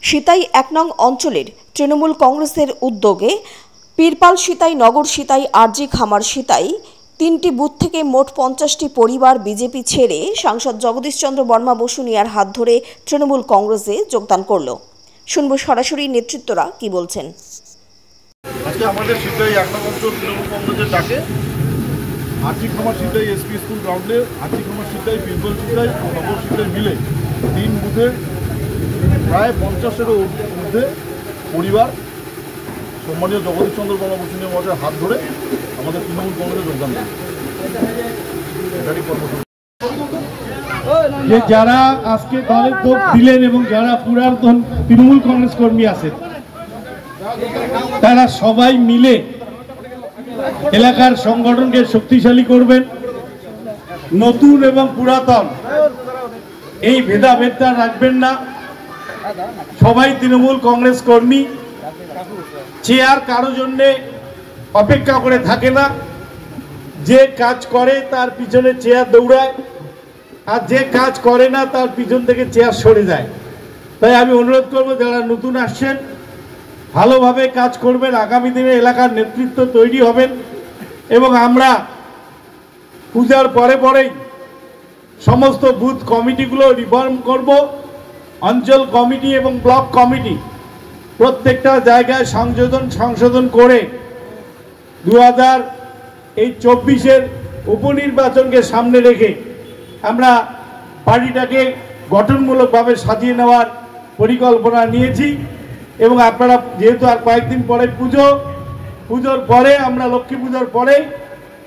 সিতাই ১ নং অঞ্চলের তৃণমূল কংগ্রেসের উদ্যোগে পীরপাল সিতাই, নগর সিতাই, আরজি খামার সিতাই ৩টি বুথ থেকে মোট ৫০টি পরিবার বিজেপি ছেড়ে সাংসদ জগদীশ চন্দ্র বর্মা বসুনিয়ার হাত ধরে তৃণমূল কংগ্রেসে যোগদান করল। শুনব সরাসরি নেতৃত্বরা কি বলছেন। আজকে আমাদের সিতাই ১ নং অঞ্চল তৃণমূল কংগ্রেসের ডাকে আরজি খামার সিতাই এসপি স্কুল গ্রাউন্ডে আরজি খামার সিতাই, পীরপাল সিতাই ও নগর সিতাই মিলে ৩ বুথে প্রায় ৫০-এরও ঊর্ধ্বে পরিবার সম্মানীয় জগদীশ চন্দ্র বর্মা বসুনিয়া মহাশয়ের হাত ধরে আমাদের তৃণমূল কংগ্রেসে যোগদান করে। এটারই কর্মসূচি যে যারা আজকে দলের ভোট দিলেন এবং যারা পুরাতন তৃণমূল কংগ্রেস কর্মী আছেন তারা সবাই মিলে এলাকার সংগঠনকে শক্তিশালী করবেন। নতুন এবং পুরাতন এই ভেদাভেদটা রাখবেন না। সবাই তৃণমূল কংগ্রেস কর্মী, চেয়ার কারো জন্যে অপেক্ষা করে থাকে না। যে কাজ করে তার পিছনে চেয়ার দৌড়ায়, আর যে কাজ করে না তার পিছন থেকে চেয়ার সরে যায়। তাই আমি অনুরোধ করব, যারা নতুন আসছেন ভালোভাবে কাজ করবেন, আগামী দিনে এলাকার নেতৃত্ব তৈরি হবেন এবং আমরা পূজার পরে পরেই সমস্ত বুথ কমিটিগুলো রিফর্ম করব। অঞ্চল কমিটি এবং ব্লক কমিটি প্রত্যেকটা জায়গায় সংশোধন করে 2024-এর উপনির্বাচনকে সামনে রেখে আমরা পার্টিটাকে গঠনমূলকভাবে সাজিয়ে নেওয়ার পরিকল্পনা নিয়েছি। এবং আপনারা যেহেতু আর কয়েকদিন পরে পুজোর পরে আমরা লক্ষ্মী পুজোর পরে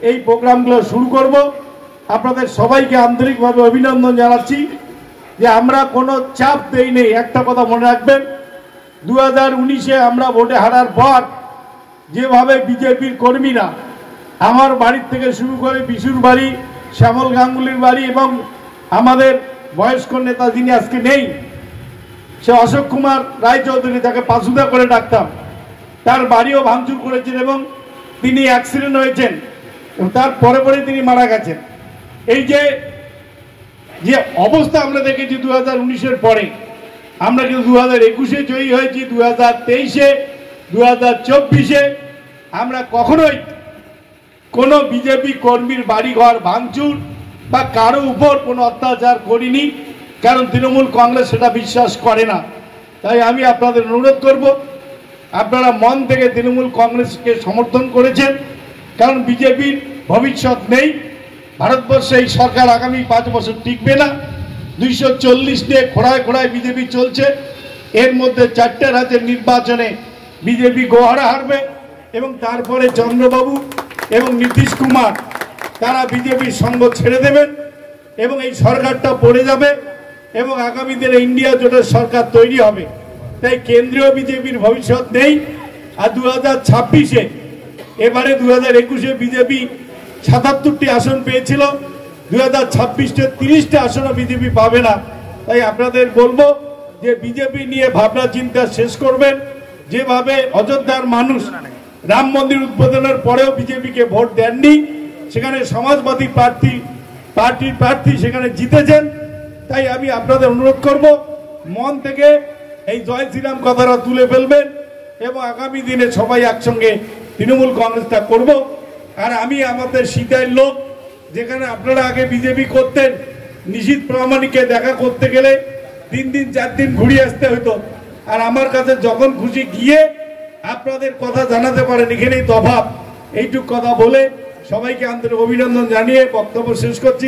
এই প্রোগ্রামগুলো শুরু করব। আপনাদের সবাইকে আন্তরিকভাবে অভিনন্দন জানাচ্ছি যে আমরা কোনো চাপ দেই নেই। একটা কথা মনে রাখবেন, 2019-এ আমরা ভোটে হারার পর যেভাবে বিজেপির কর্মীরা আমার বাড়ির থেকে শুরু করে বিশুর বাড়ি, শ্যামল গাঙ্গুলির বাড়ি এবং আমাদের বয়স্ক নেতা যিনি আজকে নেই, সে অশোক কুমার রায়চৌধুরী, তাকে পাসুদা করে ডাকতাম, তার বাড়িও ভাঙচুর করেছেন এবং তিনি অ্যাক্সিডেন্ট হয়েছেন এবং তার পরে পরে তিনি মারা গেছেন। এই যে অবস্থা আমরা দেখেছি 2019-এর পরে, আমরা কিন্তু 2021-এ জয়ী হয়েছি, 2023-এ, 2024-এ আমরা কখনোই কোনো বিজেপি কর্মীর বাড়িঘর ভাঙচুর বা কারো উপর কোনো অত্যাচার করিনি, কারণ তৃণমূল কংগ্রেস সেটা বিশ্বাস করে না। তাই আমি আপনাদের অনুরোধ করব, আপনারা মন থেকে তৃণমূল কংগ্রেসকে সমর্থন করেছেন, কারণ বিজেপির ভবিষ্যৎ নেই। ভারতবর্ষে এই সরকার আগামী 5 বছর টিকবে না। 240 নিয়ে খোড়ায় বিজেপি চলছে। এর মধ্যে 4টে রাজ্যের নির্বাচনে বিজেপি গোহারা হারবে এবং তারপরে চন্দ্রবাবু এবং নীতিশ কুমার তারা বিজেপির সঙ্গ ছেড়ে দেবেন এবং এই সরকারটা পড়ে যাবে এবং আগামী দিনে ইন্ডিয়া জোটের সরকার তৈরি হবে। তাই কেন্দ্রীয় বিজেপির ভবিষ্যৎ নেই। আর 2026-এ, এবারে 2021-এ বিজেপি 77টি আসন পেয়েছিল, 2026-এ 30টা আসনও বিজেপি পাবে না। তাই আপনাদের বলবো যে বিজেপি নিয়ে ভাবনা চিন্তা শেষ করবেন। যেভাবে অযোধ্যার মানুষ রাম মন্দির উদ্বোধনের পরেও বিজেপিকে ভোট দেননি, সেখানে সমাজবাদী পার্টির প্রার্থী সেখানে জিতেছেন। তাই আমি আপনাদের অনুরোধ করব, মন থেকে এই জয় শ্রীরাম কথাটা তুলে ফেলবেন এবং আগামী দিনে সবাই একসঙ্গে তৃণমূল কংগ্রেসটা করব। আর আমি আমাদের সিতাইয়ের লোক, যেখানে আপনারা আগে বিজেপি করতেন, নিশীথ প্রামাণিককে দেখা করতে গেলে 3 দিন 4 দিন ঘুরিয়ে আসতে হতো, আর আমার কাছে যখন খুশি গিয়ে আপনাদের কথা জানাতে পারেন, এখানেই তফাৎ। এইটুক কথা বলে সবাইকে আন্তরিক অভিনন্দন জানিয়ে বক্তব্য শেষ করছি।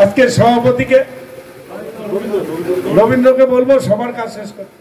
আজকের সভাপতিকে রবীন্দ্রকে বলবো সবার কাজ শেষ করতে।